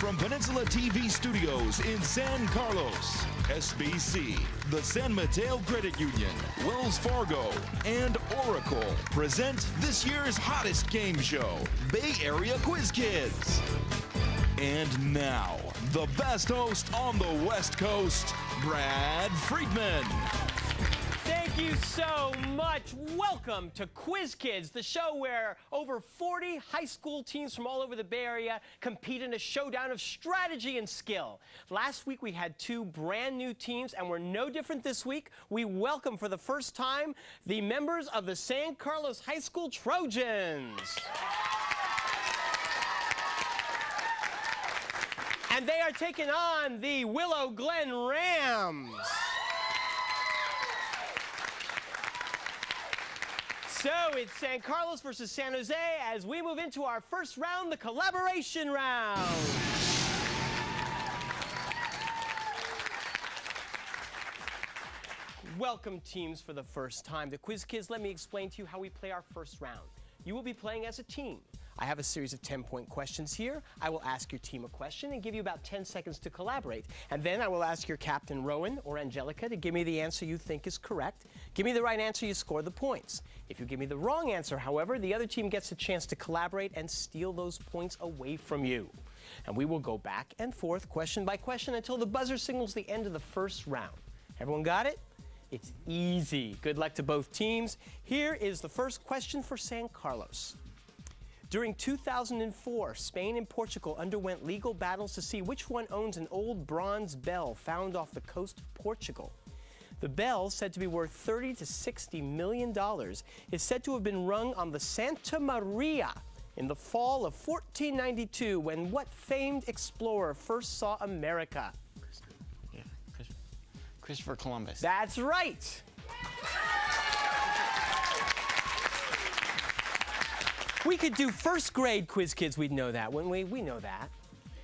from Peninsula TV Studios in San Carlos, SBC, the San Mateo Credit Union, Wells Fargo, and Oracle present this year's hottest game show, Bay Area Quiz Kids. And now, the best host on the West Coast, Brad Friedman. Thank you so much. Welcome to Quiz Kids, the show where over 40 high school teams from all over the Bay Area compete in a showdown of strategy and skill. Last week we had two brand new teams, and we're no different this week. We welcome for the first time the members of the San Carlos High School Trojans. And they are taking on the Willow Glen Rams. So it's San Carlos versus San Jose as we move into our first round, the collaboration round. Welcome, teams, for the first time. The Quiz Kids, let me explain to you how we play our first round. You will be playing as a team. I have a series of 10-point questions here. I will ask your team a question and give you about 10 seconds to collaborate. And then I will ask your captain, Rowan or Angelica, to give me the answer you think is correct. Give me the right answer, you score the points. If you give me the wrong answer, however, the other team gets a chance to collaborate and steal those points away from you. And we will go back and forth, question by question, until the buzzer signals the end of the first round. Everyone got it? It's easy. Good luck to both teams. Here is the first question for San Carlos. During 2004, Spain and Portugal underwent legal battles to see which one owns an old bronze bell found off the coast of Portugal. The bell, said to be worth $30 to $60 million, is said to have been rung on the Santa Maria in the fall of 1492, when what famed explorer first saw America? Christopher Columbus. That's right. We could do first grade Quiz Kids, we'd know that, wouldn't we? We know that.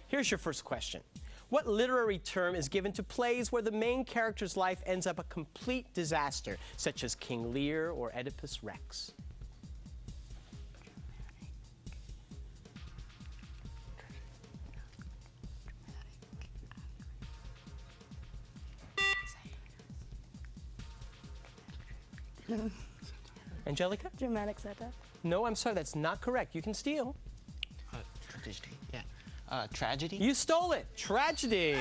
Here's your first question. What literary term is given to plays where the main character's life ends up a complete disaster, such as King Lear or Oedipus Rex? Angelica? Dramatic satire. No, I'm sorry, that's not correct. You can steal. Tragedy. Yeah. Tragedy. You stole it. Tragedy.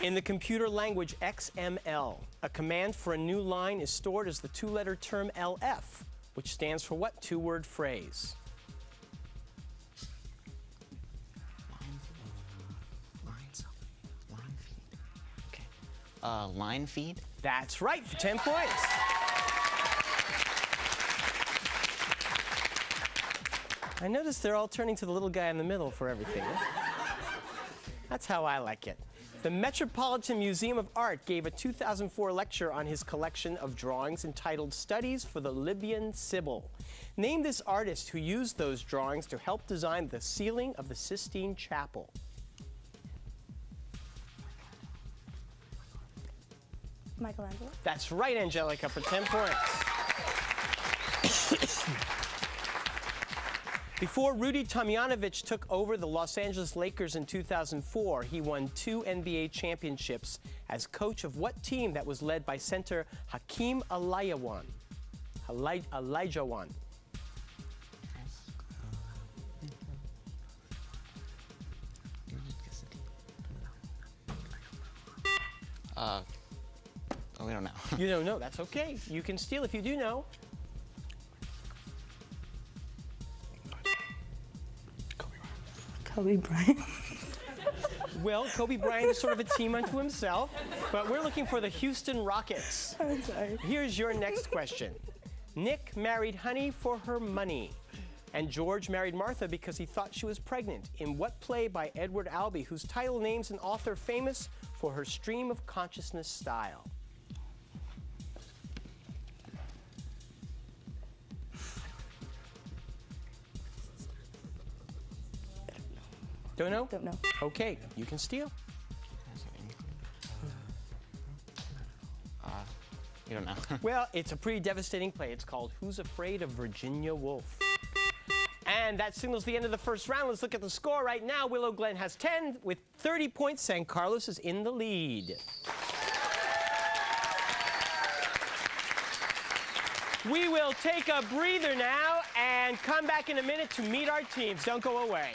In the computer language XML, a command for a new line is stored as the two-letter term LF, which stands for what two-word phrase? Line feed. That's right, for 10 points. I noticed they're all turning to the little guy in the middle for everything. That's how I like it. The Metropolitan Museum of Art gave a 2004 lecture on his collection of drawings entitled Studies for the Libyan Sibyl. Name this artist who used those drawings to help design the ceiling of the Sistine Chapel. Michelangelo. That's right, Angelica, for 10 points. Before Rudy Tomjanovich took over the Los Angeles Lakers in 2004, he won 2 NBA championships as coach of what team that was led by center Hakeem Olajuwon? We don't know. You don't know, that's okay. You can steal if you do know. Kobe Bryant. Well, Kobe Bryant is sort of a team unto himself, but we're looking for the Houston Rockets. I'm sorry. Here's your next question. Nick married Honey for her money, and George married Martha because he thought she was pregnant. In what play by Edward Albee, whose title names an author famous for her stream of consciousness style? Don't know? Don't know. Okay, you can steal. You don't know. Well, it's a pretty devastating play. It's called Who's Afraid of Virginia Woolf? And that signals the end of the first round. Let's look at the score right now. Willow Glen has 10 with 30 points. San Carlos is in the lead. We will take a breather now and come back in a minute to meet our teams. Don't go away.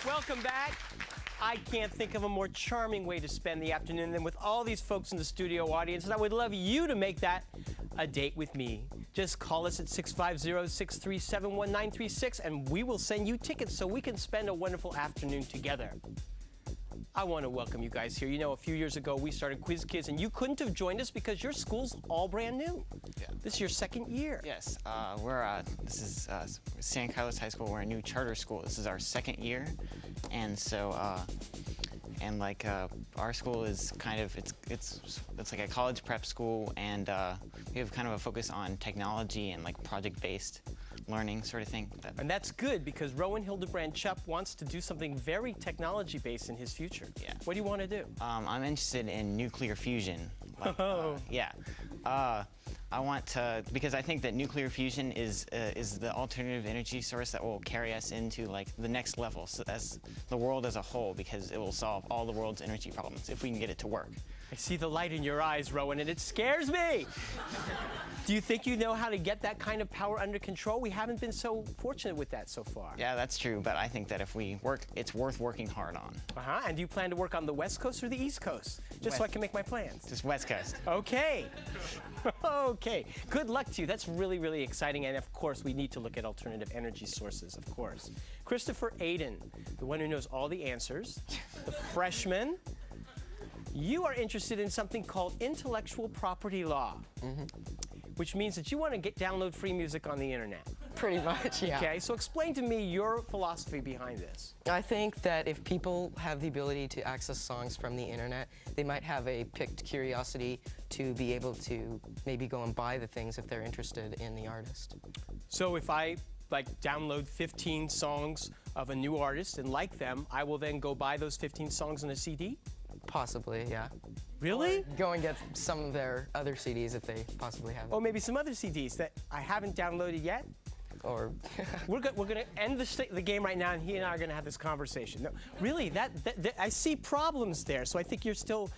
Welcome back. I can't think of a more charming way to spend the afternoon than with all these folks in the studio audience, and I would love you to make that a date with me. Just call us at 650-637-1936 and we will send you tickets so we can spend a wonderful afternoon together. I want to welcome you guys here. You know, a few years ago we started Quiz Kids and you couldn't have joined us because your school's all brand new. Yeah. This is your second year. Yes, this is San Carlos High School. We're a new charter school. This is our second year, and so our school is kind of it's like a college prep school, and we have kind of a focus on technology and like project-based learning sort of thing. And that's good because Rowan Hildebrand Chupp wants to do something very technology-based in his future. Yeah. What do you want to do? I'm interested in nuclear fusion. Like, Oh. Yeah. I want to, because I think that nuclear fusion is the alternative energy source that will carry us into like the next level, so as the world as a whole, because it will solve all the world's energy problems if we can get it to work. I see the light in your eyes, Rowan, and it scares me. Do you think you know how to get that kind of power under control? We haven't been so fortunate with that so far. Yeah, that's true, but I think that if we work, it's worth working hard on. Uh-huh. And do you plan to work on the West Coast or the East Coast? Just so I can make my plans. Just West Coast. Okay. Okay. Good luck to you. That's really, really exciting. And of course, we need to look at alternative energy sources, of course. Christopher Aiden, the one who knows all the answers, the freshman. You are interested in something called intellectual property law, which means that you want to download free music on the internet. Pretty much, yeah. Okay, so explain to me your philosophy behind this. I think that if people have the ability to access songs from the internet, they might have a piqued curiosity to be able to maybe go and buy the things if they're interested in the artist. So if I download 15 songs of a new artist and like them, I will then go buy those 15 songs on a CD? Possibly, yeah. Really? Go and get some of their other CDs if they possibly have it. Or maybe some other CDs that I haven't downloaded yet? Or We're going to end the game right now, and he and I are going to have this conversation. No, really, that I see problems there. So I think you're still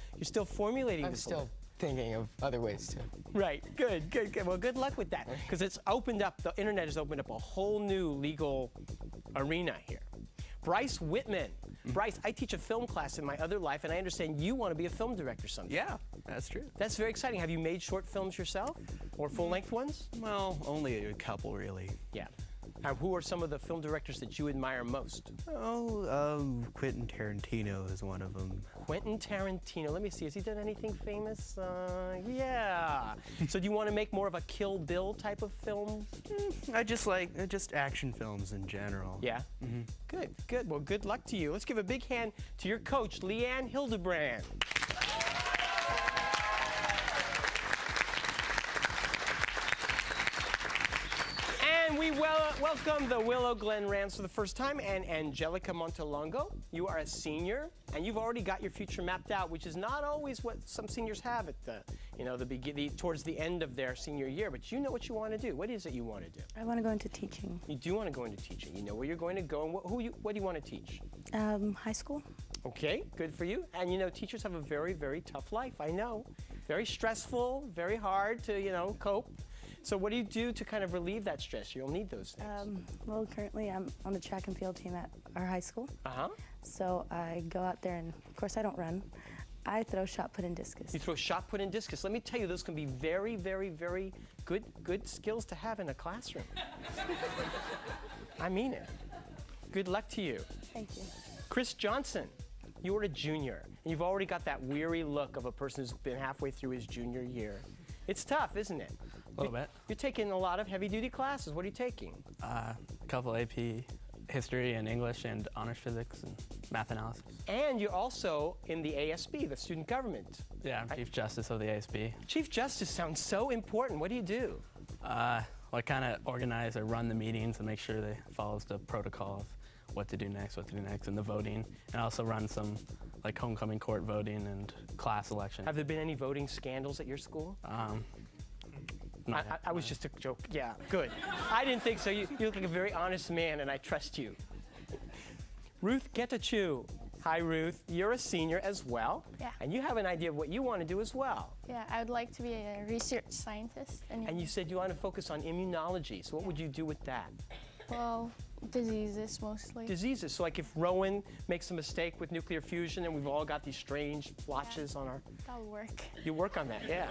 formulating I'm this. still thinking of other ways too. Right. Good. Well, good luck with that, because it's opened up. The internet has opened up a whole new legal arena here. Bryce Whitman. Bryce, I teach a film class in my other life, and I understand you want to be a film director someday. Yeah, that's true. That's very exciting. Have you made short films yourself, or full-length ones? Well, only a couple, really. Yeah. Who are some of the film directors that you admire most? Oh, Quentin Tarantino is one of them. Quentin Tarantino. Let me see. Has he done anything famous? Yeah. So do you want to make more of a Kill Bill type of film? I just like just action films in general. Yeah. Good. Well, good luck to you. Let's give a big hand to your coach, Leanne Hildebrand. And we welcome the Willow Glen Rams for the first time, and Angelica Montelongo. You are a senior, and you've already got your future mapped out, which is not always what some seniors have at towards the end of their senior year. But you know what you want to do. What is it you want to do? I want to go into teaching. You do want to go into teaching. You know where you're going to go, and what do you want to teach? High school. Okay, good for you. And you know, teachers have a very, very tough life. I know, very stressful, very hard to cope. So what do you do to kind of relieve that stress? You'll need those things. Well, currently I'm on the track and field team at our high school. So I go out there, and of course I don't run. I throw shot put and discus. You throw shot put and discus. Let me tell you, those can be very, very, very good skills to have in a classroom. I mean it. Good luck to you. Thank you. Chris Johnson, you are a junior, and you've already got that weary look of a person who's been halfway through his junior year. It's tough, isn't it? A little bit. You're taking a lot of heavy-duty classes. What are you taking? A couple AP, history and English and honors physics and math analysis. And you're also in the ASB, the student government. Yeah, I'm Chief Justice of the ASB. Chief Justice sounds so important. What do you do? Well, I kind of organize or run the meetings and make sure they follow the protocol of what to do next, and the voting. And I also run some like homecoming court voting and class election. Have there been any voting scandals at your school? I was just a joke. Yeah, good. I didn't think so. You look like a very honest man, and I trust you. Ruth Getachew. Hi, Ruth. You're a senior as well. Yeah. And you have an idea of what you want to do as well. Yeah, I would like to be a research scientist. And you said you want to focus on immunology. So what would you do with that? Well, diseases mostly. Diseases. So like if Rowan makes a mistake with nuclear fusion and we've all got these strange blotches on our... That would work. You work on that, yeah.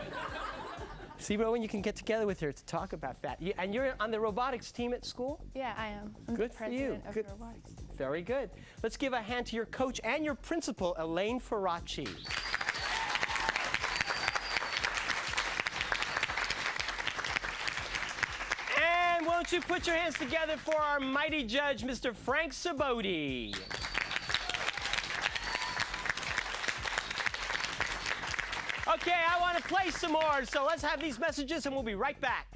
See, Rowan, you can get together with her to talk about that. And you're on the robotics team at school? Yeah, I am. I'm Good the for you. president of Good. robotics. Very good. Let's give a hand to your coach and your principal, Elaine Faraci. And won't you put your hands together for our mighty judge, Mr. Frank Saboti. Okay, I want to play some more, so let's have these messages and we'll be right back.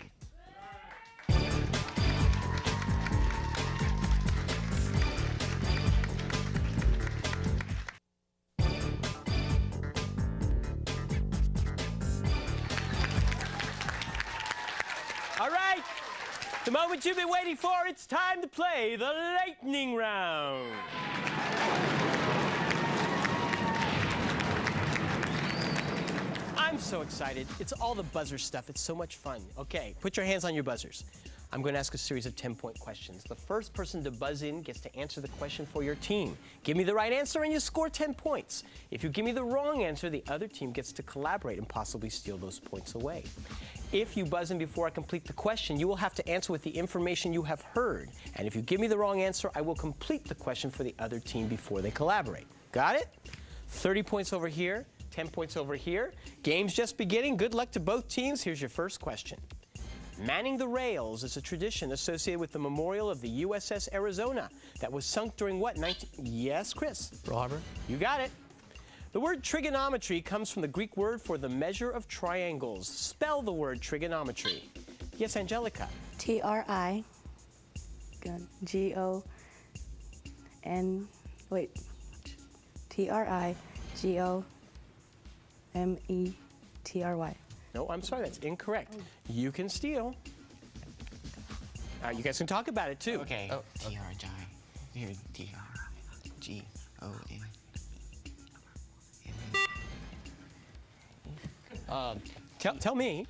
All right, the moment you've been waiting for, it's time to play the lightning round. I'm so excited. It's all the buzzer stuff. It's so much fun. Okay, put your hands on your buzzers. I'm going to ask a series of 10-point questions. The first person to buzz in gets to answer the question for your team. Give me the right answer and you score 10 points. If you give me the wrong answer, the other team gets to collaborate and possibly steal those points away. If you buzz in before I complete the question, you will have to answer with the information you have heard. And if you give me the wrong answer, I will complete the question for the other team before they collaborate. Got it? 30 points over here, 10 points over here. Game's just beginning. Good luck to both teams. Here's your first question. Manning the rails is a tradition associated with the memorial of the USS Arizona that was sunk during what? Yes, Chris? Pearl Harbor? You got it. The word trigonometry comes from the Greek word for the measure of triangles. Spell the word trigonometry. Yes, Angelica. T-R-I, G-O-N, wait, T-R-I-G-O-M-E-T-R-Y. No, I'm sorry, that's incorrect. You can steal. You guys can talk about it too. Okay. Oh. T-R-I. Here, T-R-I-G-O-N. Tell me.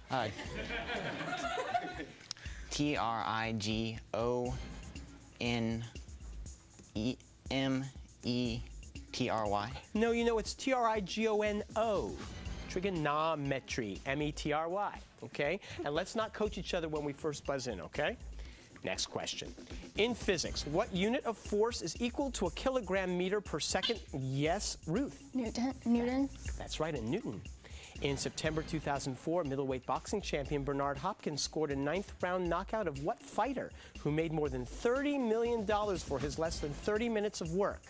T-R-I-G-O-N-E-M-E-T-R-Y. No, you know it's T-R-I-G-O-N-O. Trigonometry, M-E-T-R-Y, okay? And let's not coach each other when we first buzz in, okay? Next question. In physics, what unit of force is equal to a kilogram meter per second? Yes, Ruth. Newton. That's right, a Newton. In September 2004, middleweight boxing champion Bernard Hopkins scored a 9th-round knockout of what fighter who made more than $30 million for his less than 30 minutes of work?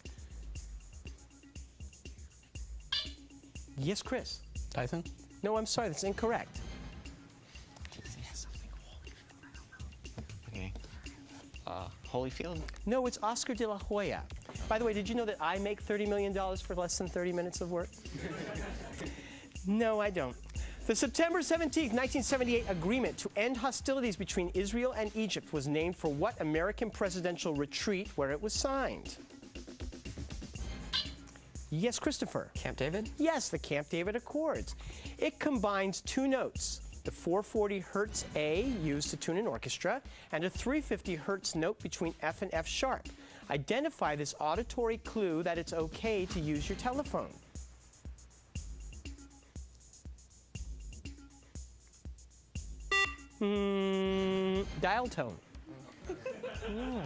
Yes, Chris. Tyson? No, I'm sorry, that's incorrect. Okay. Holyfield? No, it's Oscar de la Hoya. By the way, did you know that I make $30 million for less than 30 minutes of work? No, I don't. The September 17, 1978 agreement to end hostilities between Israel and Egypt was named for what American presidential retreat where it was signed? Yes, Christopher. Camp David? Yes, the Camp David Accords. It combines two notes, the 440 Hertz A used to tune an orchestra, and a 350 Hertz note between F and F sharp. Identify this auditory clue that it's okay to use your telephone. Dial tone. Yeah.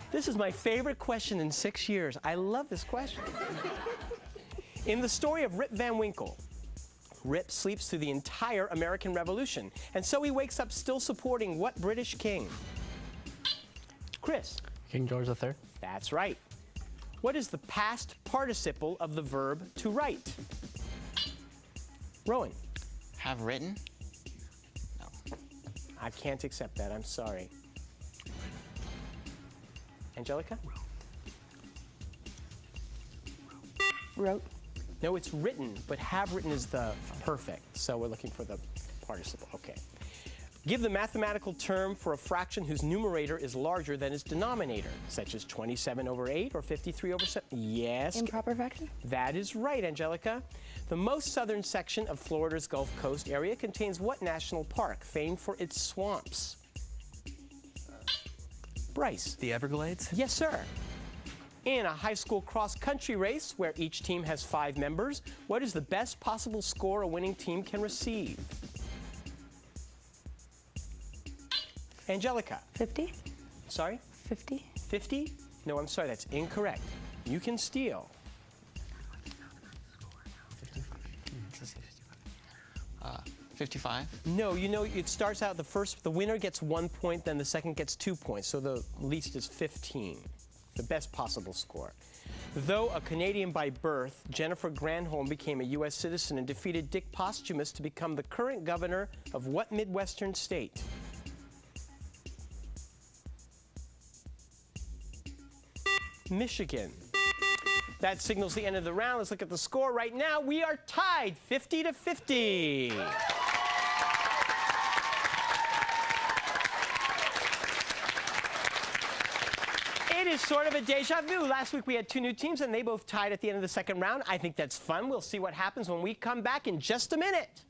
This is my favorite question in 6 years. I love this question. In the story of Rip Van Winkle, Rip sleeps through the entire American Revolution, and so he wakes up still supporting what British king? Chris? King George III? That's right. What is the past participle of the verb to write? Rowan? Have written? I can't accept that. I'm sorry. Angelica? Wrote. No, it's written, but have written is the perfect. So we're looking for the participle. Okay. Give the mathematical term for a fraction whose numerator is larger than its denominator, such as 27 over 8 or 53 over 7. Yes. Improper fraction? That is right, Angelica. The most southern section of Florida's Gulf Coast area contains what national park, famed for its swamps? Bryce. The Everglades? Yes, sir. In a high school cross-country race where each team has 5 members, what is the best possible score a winning team can receive? Angelica. 50? Sorry? 50? 50? No, I'm sorry, that's incorrect. You can steal. 55. No, you know, it starts out the winner gets 1 point, then the second gets 2 points, so the least is 15. The best possible score. Though a Canadian by birth, Jennifer Granholm became a U.S. citizen and defeated Dick Posthumus to become the current governor of what Midwestern state? Michigan. That signals the end of the round. Let's look at the score right now. We are tied 50-50. It is sort of a deja vu. Last week we had 2 new teams and they both tied at the end of the second round. I think that's fun. We'll see what happens when we come back in just a minute.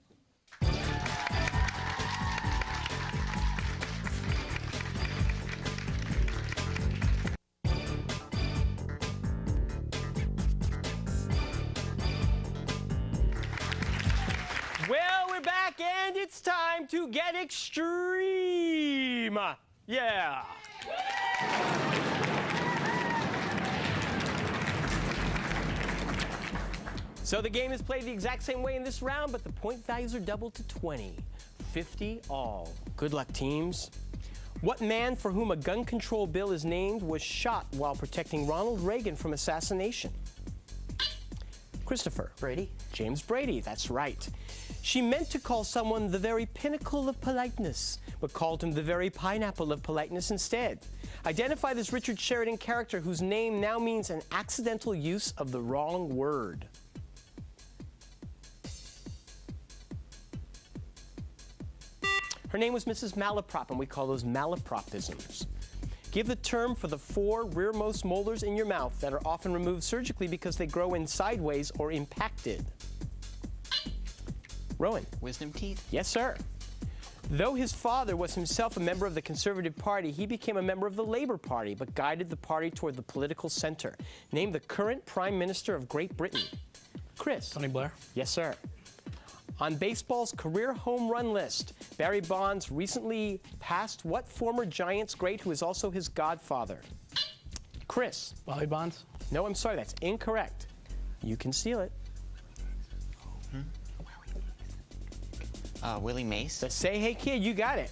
Well, we're back and it's time to get extreme. Yeah. So the game is played the exact same way in this round, but the point values are doubled to 20. 50 all. Good luck, teams. What man for whom a gun control bill is named was shot while protecting Ronald Reagan from assassination? Christopher. Brady. James Brady, that's right. She meant to call someone the very pinnacle of politeness, but called him the very pineapple of politeness instead. Identify this Richard Sheridan character whose name now means an accidental use of the wrong word. Her name was Mrs. Malaprop, and we call those malapropisms. Give the term for the 4 rearmost molars in your mouth that are often removed surgically because they grow in sideways or impacted. Rowan. Wisdom teeth. Yes, sir. Though his father was himself a member of the Conservative Party, he became a member of the Labour Party, but guided the party toward the political center. Name the current Prime Minister of Great Britain. Chris. Tony Blair. Yes, sir. On baseball's career home run list, Barry Bonds recently passed what former Giants great who is also his godfather? Chris. Bobby Bonds. No, I'm sorry, that's incorrect. You can steal it. Willie Mace. The Say Hey Kid, you got it.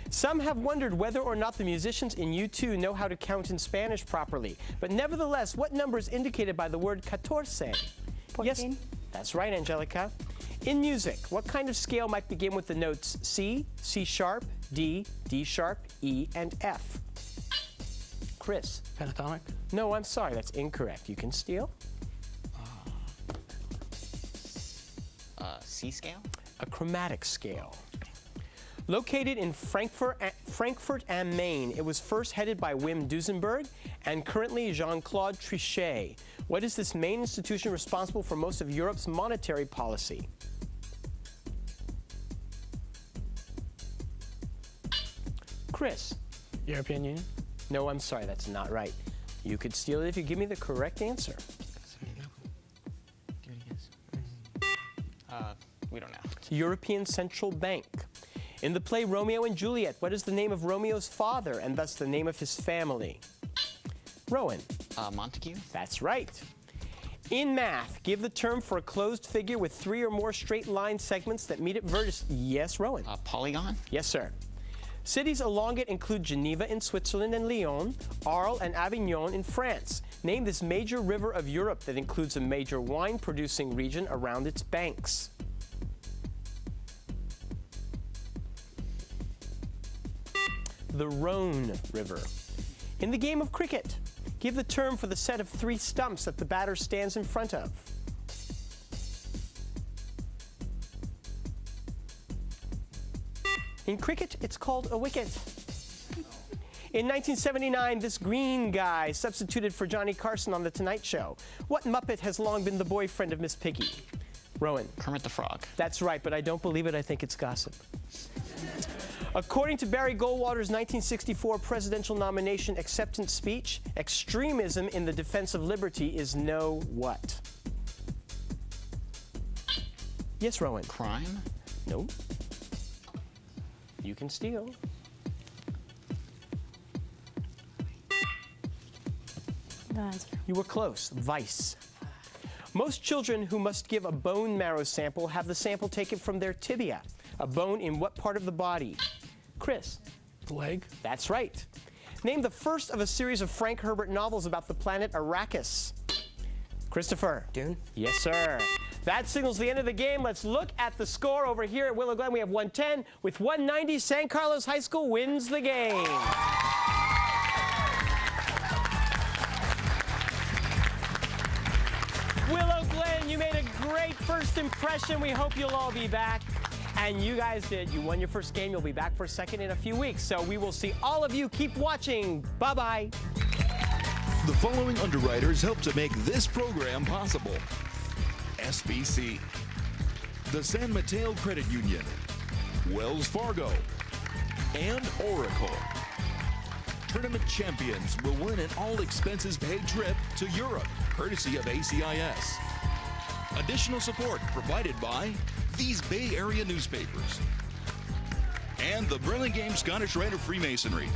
Some have wondered whether or not the musicians in U2 know how to count in Spanish properly. But nevertheless, what number is indicated by the word 14? 14. Yes, that's right, Angelica. In music, what kind of scale might begin with the notes C, C sharp, D, D sharp, E, and F? Chris. Pentatonic. No, I'm sorry, that's incorrect. You can steal. C scale. A chromatic scale. Located in Frankfurt am Main, it was first headed by Wim Duesenberg and currently Jean-Claude Trichet. What is this main institution responsible for most of Europe's monetary policy? Chris. European Union. No, I'm sorry, that's not right. You could steal it if you give me the correct answer. We don't know. European Central Bank. In the play Romeo and Juliet, what is the name of Romeo's father and thus the name of his family? Rowan. Montague. That's right. In math, give the term for a closed figure with 3 or more straight line segments that meet at vertices. Yes, Rowan. Polygon. Yes, sir. Cities along it include Geneva in Switzerland and Lyon, Arles and Avignon in France. Name this major river of Europe that includes a major wine-producing region around its banks. the Rhone River? In the game of cricket, give the term for the set of 3 stumps that the batter stands in front of. In cricket, it's called a wicket. In 1979, this green guy substituted for Johnny Carson on The Tonight Show. What Muppet has long been the boyfriend of Miss Piggy? Rowan. Kermit the Frog. That's right, but I don't believe it. I think it's gossip. According to Barry Goldwater's 1964 presidential nomination acceptance speech, extremism in the defense of liberty is no what? Yes, Rowan. Crime? No. You can steal. No answer. You were close. Vice. Most children who must give a bone marrow sample have the sample taken from their tibia. A bone in what part of the body? Chris. The leg? That's right. Name the first of a series of Frank Herbert novels about the planet Arrakis. Christopher. Dune? Yes, sir. That signals the end of the game. Let's look at the score over here at Willow Glen. We have 110. With 190, San Carlos High School wins the game. Willow Glen, you made a great first impression. We hope you'll all be back. And you guys did. You won your first game. You'll be back for a second in a few weeks. So we will see all of you. Keep watching. Bye-bye. The following underwriters help to make this program possible: SBC, the San Mateo Credit Union, Wells Fargo, and Oracle. Tournament champions will win an all-expenses-paid trip to Europe, courtesy of ACIS. Additional support provided by these Bay Area newspapers and the Burlingame Scottish Rite of Freemasonry.